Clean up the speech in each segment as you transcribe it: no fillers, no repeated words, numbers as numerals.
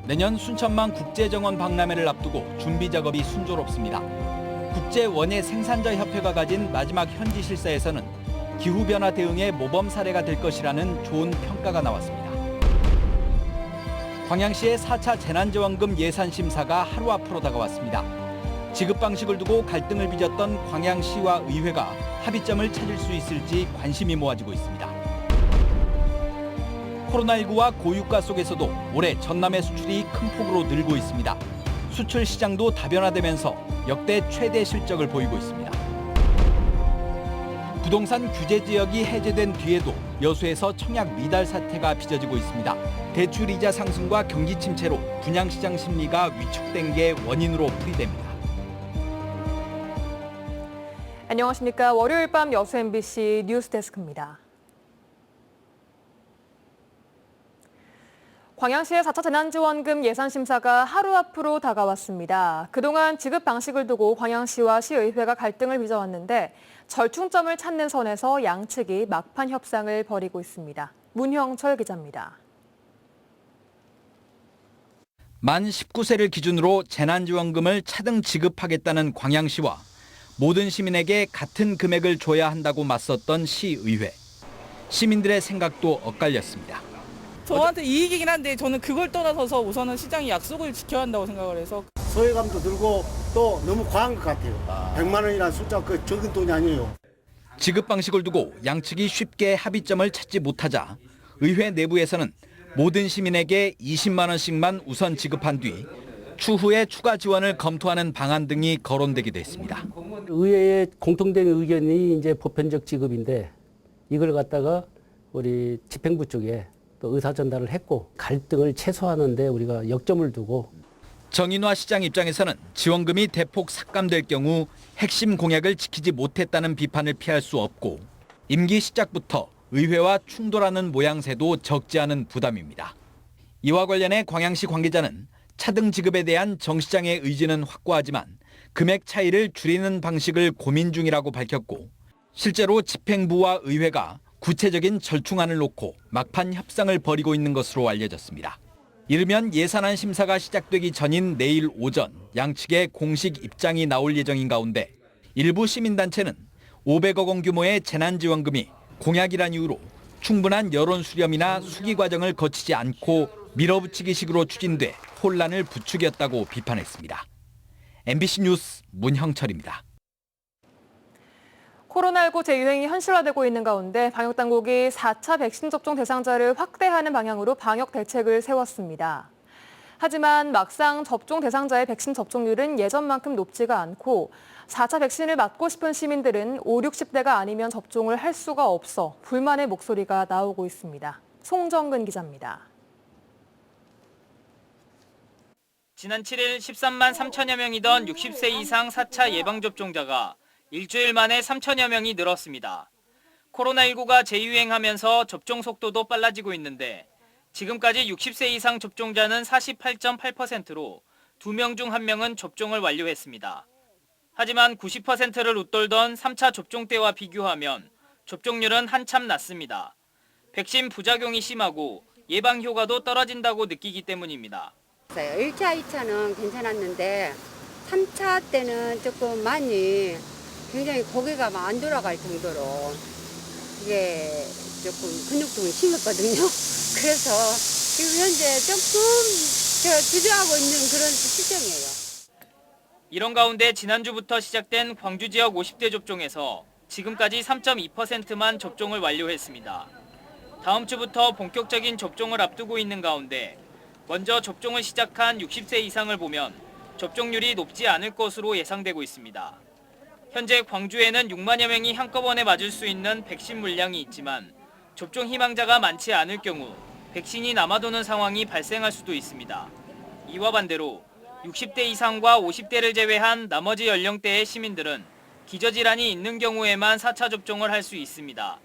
내년 순천만 국제정원 박람회를 앞두고 준비 작업이 순조롭습니다. 국제원예 생산자 협회가 가진 마지막 현지 실사에서는 기후변화 대응의 모범 사례가 될 것이라는 좋은 평가가 나왔습니다. 광양시의 4차 재난지원금 예산 심사가 하루 앞으로 다가왔습니다. 지급 방식을 두고 갈등을 빚었던 광양시와 의회가 합의점을 찾을 수 있을지 관심이 모아지고 있습니다. 코로나19와 고유가 속에서도 올해 전남의 수출이 큰 폭으로 늘고 있습니다. 수출 시장도 다변화되면서 역대 최대 실적을 보이고 있습니다. 부동산 규제 지역이 해제된 뒤에도 여수에서 청약 미달 사태가 빚어지고 있습니다. 대출 이자 상승과 경기 침체로 분양시장 심리가 위축된 게 원인으로 풀이됩니다. 안녕하십니까. 월요일 밤 여수 MBC 뉴스데스크입니다. 광양시의 4차 재난지원금 예산 심사가 하루 앞으로 다가왔습니다. 그동안 지급 방식을 두고 광양시와 시의회가 갈등을 빚어왔는데 절충점을 찾는 선에서 양측이 막판 협상을 벌이고 있습니다. 문형철 기자입니다. 만 19세를 기준으로 재난지원금을 차등 지급하겠다는 광양시와 모든 시민에게 같은 금액을 줘야 한다고 맞섰던 시의회. 시민들의 생각도 엇갈렸습니다. 저한테 이익이긴 한데 저는 그걸 떠나서서 우선은 시장이 약속을 지켜야 한다고 생각을 해서 소외감도 들고 또 너무 과한 것 같아요. 100만 원이라는 숫자 그 적은 돈이 아니에요. 지급 방식을 두고 양측이 쉽게 합의점을 찾지 못하자 의회 내부에서는 모든 시민에게 20만 원씩만 우선 지급한 뒤 추후에 추가 지원을 검토하는 방안 등이 거론되기도 했습니다. 의회의 공통된 의견이 이제 보편적 지급인데 이걸 갖다가 우리 집행부 쪽에 또 의사 전달을 했고 갈등을 최소화하는 데 우리가 역점을 두고 정인화 시장 입장에서는 지원금이 대폭 삭감될 경우 핵심 공약을 지키지 못했다는 비판을 피할 수 없고 임기 시작부터 의회와 충돌하는 모양새도 적지 않은 부담입니다. 이와 관련해 광양시 관계자는 차등 지급에 대한 정 시장의 의지는 확고하지만 금액 차이를 줄이는 방식을 고민 중이라고 밝혔고 실제로 집행부와 의회가 구체적인 절충안을 놓고 막판 협상을 벌이고 있는 것으로 알려졌습니다. 이르면 예산안 심사가 시작되기 전인 내일 오전 양측의 공식 입장이 나올 예정인 가운데 일부 시민단체는 500억 원 규모의 재난지원금이 공약이란 이유로 충분한 여론 수렴이나 수기 과정을 거치지 않고 밀어붙이기식으로 추진돼 혼란을 부추겼다고 비판했습니다. MBC 뉴스 문형철입니다. 코로나19 재유행이 현실화되고 있는 가운데 방역당국이 4차 백신 접종 대상자를 확대하는 방향으로 방역 대책을 세웠습니다. 하지만 막상 접종 대상자의 백신 접종률은 예전만큼 높지가 않고 4차 백신을 맞고 싶은 시민들은 5, 60대가 아니면 접종을 할 수가 없어 불만의 목소리가 나오고 있습니다. 송정근 기자입니다. 지난 7일 13만 3천여 명이던 60세 이상 4차 예방접종자가 일주일 만에 3천여 명이 늘었습니다. 코로나19가 재유행하면서 접종 속도도 빨라지고 있는데 지금까지 60세 이상 접종자는 48.8%로 2명 중 1명은 접종을 완료했습니다. 하지만 90%를 웃돌던 3차 접종 때와 비교하면 접종률은 한참 낮습니다. 백신 부작용이 심하고 예방 효과도 떨어진다고 느끼기 때문입니다. 1차, 2차는 괜찮았는데 3차 때는 조금 많이 굉장히 고개가 안 돌아갈 정도로 이게 조금 근육통이 심했거든요. 그래서 지금 현재 조금 제가 주저하고 있는 그런 시점이에요. 이런 가운데 지난주부터 시작된 광주 지역 50대 접종에서 지금까지 3.2%만 접종을 완료했습니다. 다음 주부터 본격적인 접종을 앞두고 있는 가운데 먼저 접종을 시작한 60세 이상을 보면 접종률이 높지 않을 것으로 예상되고 있습니다. 현재 광주에는 6만여 명이 한꺼번에 맞을 수 있는 백신 물량이 있지만 접종 희망자가 많지 않을 경우 백신이 남아도는 상황이 발생할 수도 있습니다. 이와 반대로 60대 이상과 50대를 제외한 나머지 연령대의 시민들은 기저질환이 있는 경우에만 4차 접종을 할 수 있습니다.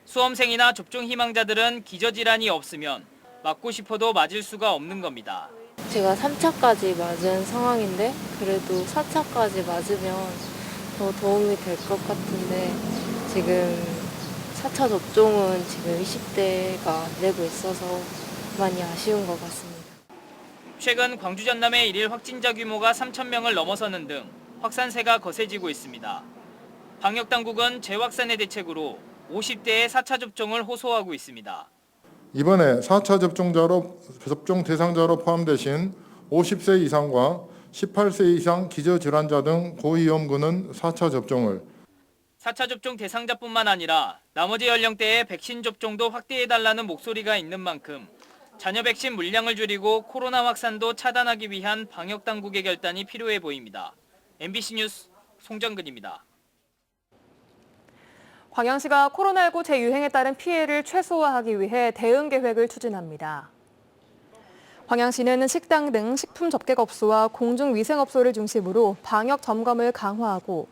수험생이나 접종 희망자들은 기저질환이 없으면 맞고 싶어도 맞을 수가 없는 겁니다. 제가 3차까지 맞은 상황인데 그래도 4차까지 맞으면 더 도움이 될 것 같은데 지금 4차 접종은 지금 20대가 안 되고 있어서 많이 아쉬운 것 같습니다. 최근 광주 전남의 일일 확진자 규모가 3,000명을 넘어서는 등 확산세가 거세지고 있습니다. 방역당국은 재확산의 대책으로 50대의 4차 접종을 호소하고 있습니다. 이번에 4차 접종 대상자로 포함되신 50세 이상과 18세 이상 기저질환자 등 고위험군은 4차 접종을, 4차 접종 대상자뿐만 아니라 나머지 연령대의 백신 접종도 확대해달라는 목소리가 있는 만큼 잔여 백신 물량을 줄이고 코로나 확산도 차단하기 위한 방역당국의 결단이 필요해 보입니다. MBC 뉴스 송정근입니다. 광양시가 코로나19 재유행에 따른 피해를 최소화하기 위해 대응 계획을 추진합니다. 광양시는 식당 등 식품 접객업소와 공중위생업소를 중심으로 방역 점검을 강화하고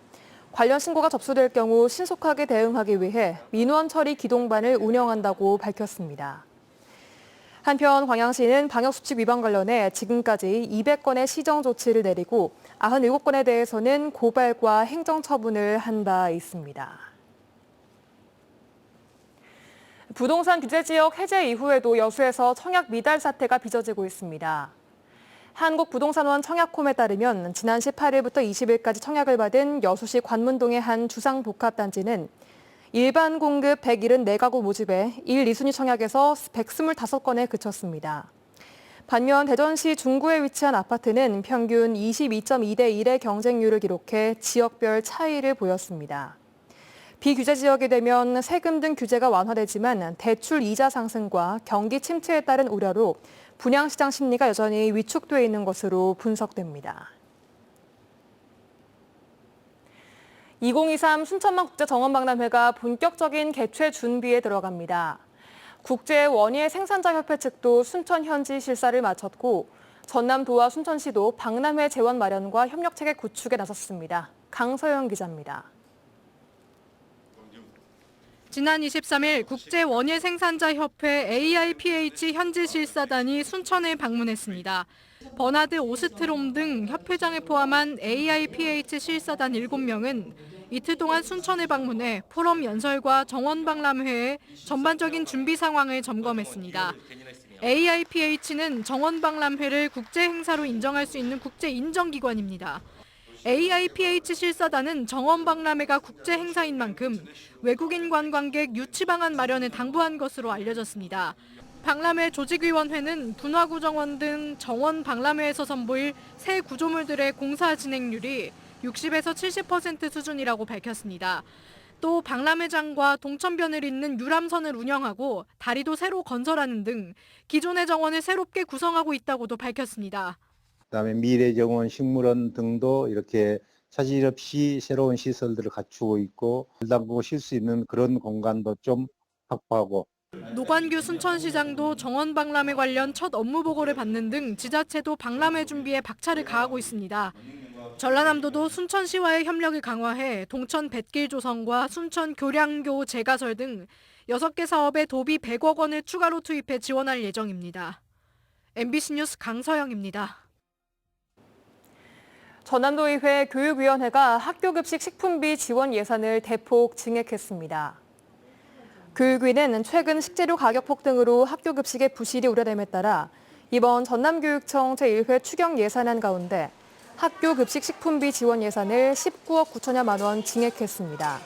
관련 신고가 접수될 경우 신속하게 대응하기 위해 민원 처리 기동반을 운영한다고 밝혔습니다. 한편 광양시는 방역수칙 위반 관련해 지금까지 200건의 시정 조치를 내리고 97건에 대해서는 고발과 행정처분을 한 바 있습니다. 부동산 규제지역 해제 이후에도 여수에서 청약 미달 사태가 빚어지고 있습니다. 한국부동산원 청약홈에 따르면 지난 18일부터 20일까지 청약을 받은 여수시 관문동의 한 주상복합단지는 일반 공급 174가구 모집에 1, 2순위 청약에서 125건에 그쳤습니다. 반면 대전시 중구에 위치한 아파트는 평균 22.2대 1의 경쟁률을 기록해 지역별 차이를 보였습니다. 비규제 지역이 되면 세금 등 규제가 완화되지만 대출 이자 상승과 경기 침체에 따른 우려로 분양시장 심리가 여전히 위축돼 있는 것으로 분석됩니다. 2023 순천만 국제정원박람회가 본격적인 개최 준비에 들어갑니다. 국제원예 생산자협회 측도 순천 현지 실사를 마쳤고 전남도와 순천시도 박람회 재원 마련과 협력체계 구축에 나섰습니다. 강서영 기자입니다. 지난 23일 국제원예생산자협회 AIPH 현지실사단이 순천에 방문했습니다. 버나드 오스트롬 등 협회장을 포함한 AIPH 실사단 7명은 이틀 동안 순천에 방문해 포럼 연설과 정원박람회의 전반적인 준비 상황을 점검했습니다. AIPH는 정원박람회를 국제행사로 인정할 수 있는 국제인정기관입니다. AIPH 실사단은 정원박람회가 국제행사인 만큼 외국인 관광객 유치 방안 마련을 당부한 것으로 알려졌습니다. 박람회 조직위원회는 분화구 정원 등 정원 박람회에서 선보일 새 구조물들의 공사 진행률이 60에서 70% 수준이라고 밝혔습니다. 또 박람회장과 동천변을 잇는 유람선을 운영하고 다리도 새로 건설하는 등 기존의 정원을 새롭게 구성하고 있다고도 밝혔습니다. 그다음에 미래정원, 식물원 등도 이렇게 차질 없이 새로운 시설들을 갖추고 있고 담그고 쉴 수 있는 그런 공간도 좀 확보하고. 노관규 순천시장도 정원박람회 관련 첫 업무 보고를 받는 등 지자체도 박람회 준비에 박차를 가하고 있습니다. 전라남도도 순천시와의 협력을 강화해 동천 뱃길 조성과 순천 교량교 재가설 등 6개 사업에 도비 100억 원을 추가로 투입해 지원할 예정입니다. MBC 뉴스 강서영입니다. 전남도의회 교육위원회가 학교급식 식품비 지원 예산을 대폭 증액했습니다. 교육위는 최근 식재료 가격 폭등으로 학교급식의 부실이 우려됨에 따라 이번 전남교육청 제1회 추경 예산안 가운데 학교급식 식품비 지원 예산을 19억 9천여만 원 증액했습니다.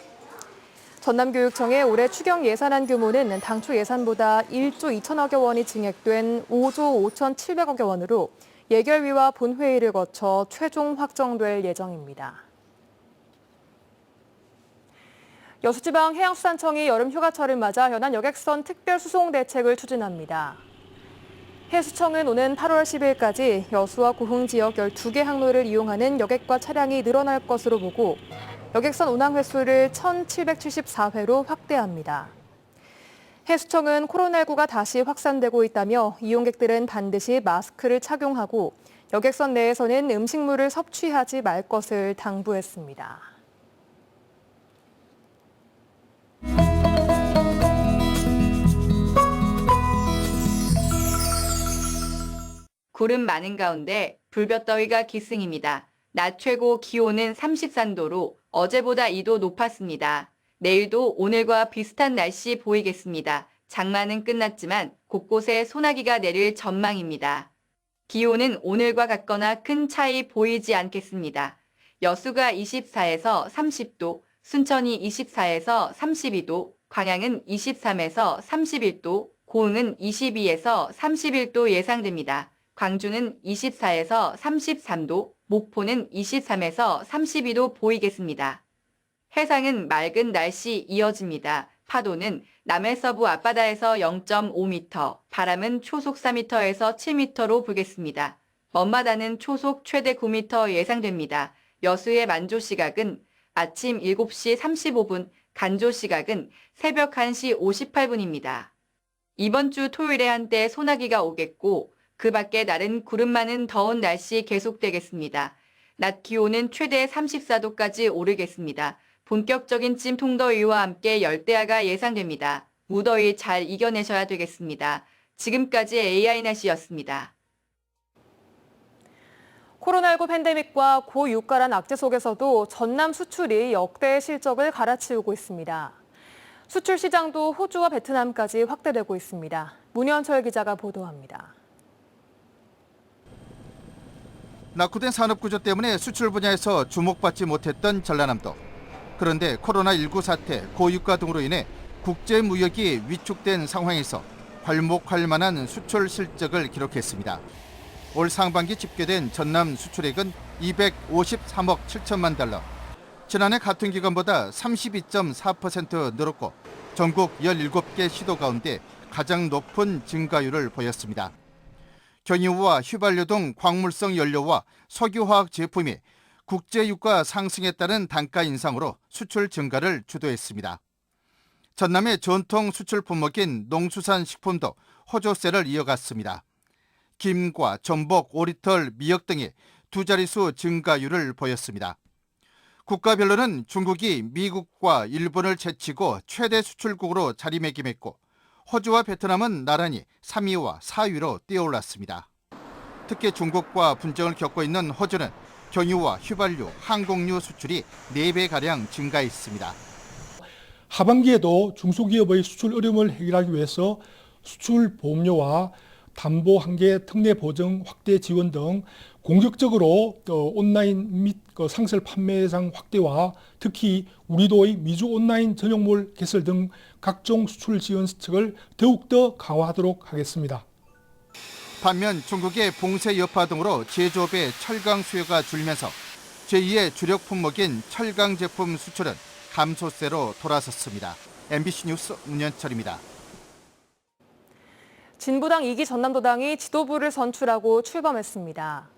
전남교육청의 올해 추경 예산안 규모는 당초 예산보다 1조 2천억여 원이 증액된 5조 5,700억여 원으로 예결위와 본회의를 거쳐 최종 확정될 예정입니다. 여수지방 해양수산청이 여름 휴가철을 맞아 연안 여객선 특별 수송 대책을 추진합니다. 해수청은 오는 8월 10일까지 여수와 고흥 지역 12개 항로를 이용하는 여객과 차량이 늘어날 것으로 보고 여객선 운항 횟수를 1,774회로 확대합니다. 해수청은 코로나19가 다시 확산되고 있다며 이용객들은 반드시 마스크를 착용하고 여객선 내에서는 음식물을 섭취하지 말 것을 당부했습니다. 구름 많은 가운데 불볕더위가 기승입니다. 낮 최고 기온은 33도로 어제보다 2도 높았습니다. 내일도 오늘과 비슷한 날씨 보이겠습니다. 장마는 끝났지만 곳곳에 소나기가 내릴 전망입니다. 기온은 오늘과 같거나 큰 차이 보이지 않겠습니다. 여수가 24에서 30도, 순천이 24에서 32도, 광양은 23에서 31도, 고흥은 22에서 31도 예상됩니다. 광주는 24에서 33도, 목포는 23에서 32도 보이겠습니다. 해상은 맑은 날씨 이어집니다. 파도는 남해서부 앞바다에서 0.5m, 바람은 초속 4m에서 7m로 불겠습니다. 먼바다는 초속 최대 9m 예상됩니다. 여수의 만조 시각은 아침 7시 35분, 간조 시각은 새벽 1시 58분입니다. 이번 주 토요일에 한때 소나기가 오겠고 그 밖에 날은 구름 많은 더운 날씨 계속되겠습니다. 낮 기온은 최대 34도까지 오르겠습니다. 본격적인 찜통더위와 함께 열대야가 예상됩니다. 무더위 잘 이겨내셔야 되겠습니다. 지금까지 AI 날씨였습니다. 코로나19 팬데믹과 고유가란 악재 속에서도 전남 수출이 역대 실적을 갈아치우고 있습니다. 수출 시장도 호주와 베트남까지 확대되고 있습니다. 문현철 기자가 보도합니다. 낙후된 산업구조 때문에 수출 분야에서 주목받지 못했던 전라남도. 그런데 코로나19 사태, 고유가 등으로 인해 국제 무역이 위축된 상황에서 괄목할 만한 수출 실적을 기록했습니다. 올 상반기 집계된 전남 수출액은 253억 7천만 달러. 지난해 같은 기간보다 32.4% 늘었고 전국 17개 시도 가운데 가장 높은 증가율을 보였습니다. 경유와 휘발유 등 광물성 연료와 석유화학 제품이 국제유가 상승에 따른 단가 인상으로 수출 증가를 주도했습니다. 전남의 전통 수출 품목인 농수산 식품도 호조세를 이어갔습니다. 김과 전복, 오리털, 미역 등이 두 자릿수 증가율을 보였습니다. 국가별로는 중국이 미국과 일본을 제치고 최대 수출국으로 자리매김했고 호주와 베트남은 나란히 3위와 4위로 뛰어올랐습니다. 특히 중국과 분쟁을 겪고 있는 호주는 경유와 휘발유, 항공유 수출이 4배가량 증가했습니다. 하반기에도 중소기업의 수출 어려움을 해결하기 위해서 수출 보험료와 담보 한계 특례 보증 확대 지원 등 공격적으로 온라인 및 상설 판매장 확대와 특히 우리도의 미주 온라인 전용몰 개설 등 각종 수출 지원 수칙을 더욱더 강화하도록 하겠습니다. 반면 중국의 봉쇄 여파 등으로 제조업의 철강 수요가 줄면서 제2의 주력 품목인 철강 제품 수출은 감소세로 돌아섰습니다. MBC 뉴스 문현철입니다. 진보당 2기 전남도당이 지도부를 선출하고 출범했습니다.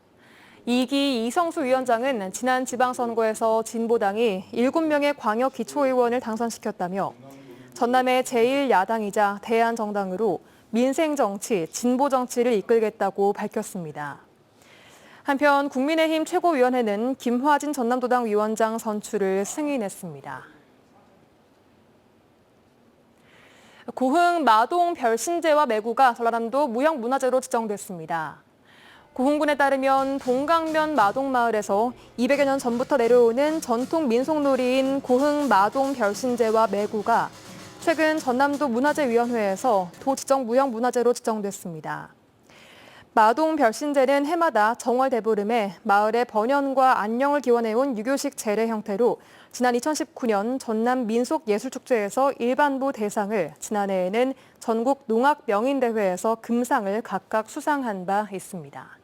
2기 이성수 위원장은 지난 지방선거에서 진보당이 7명의 광역 기초의원을 당선시켰다며 전남의 제1야당이자 대안정당으로 민생정치, 진보정치를 이끌겠다고 밝혔습니다. 한편 국민의힘 최고위원회는 김화진 전남도당 위원장 선출을 승인했습니다. 고흥 마동 별신제와 매구가 전라남도 무형문화재로 지정됐습니다. 고흥군에 따르면 동강면 마동마을에서 200여 년 전부터 내려오는 전통 민속놀이인 고흥 마동 별신제와 매구가 최근 전남도 문화재위원회에서 도 지정 무형문화재로 지정됐습니다. 마동 별신제는 해마다 정월 대보름에 마을의 번연과 안녕을 기원해온 유교식 제례 형태로 지난 2019년 전남 민속예술축제에서 일반부 대상을, 지난해에는 전국 농악 명인대회에서 금상을 각각 수상한 바 있습니다.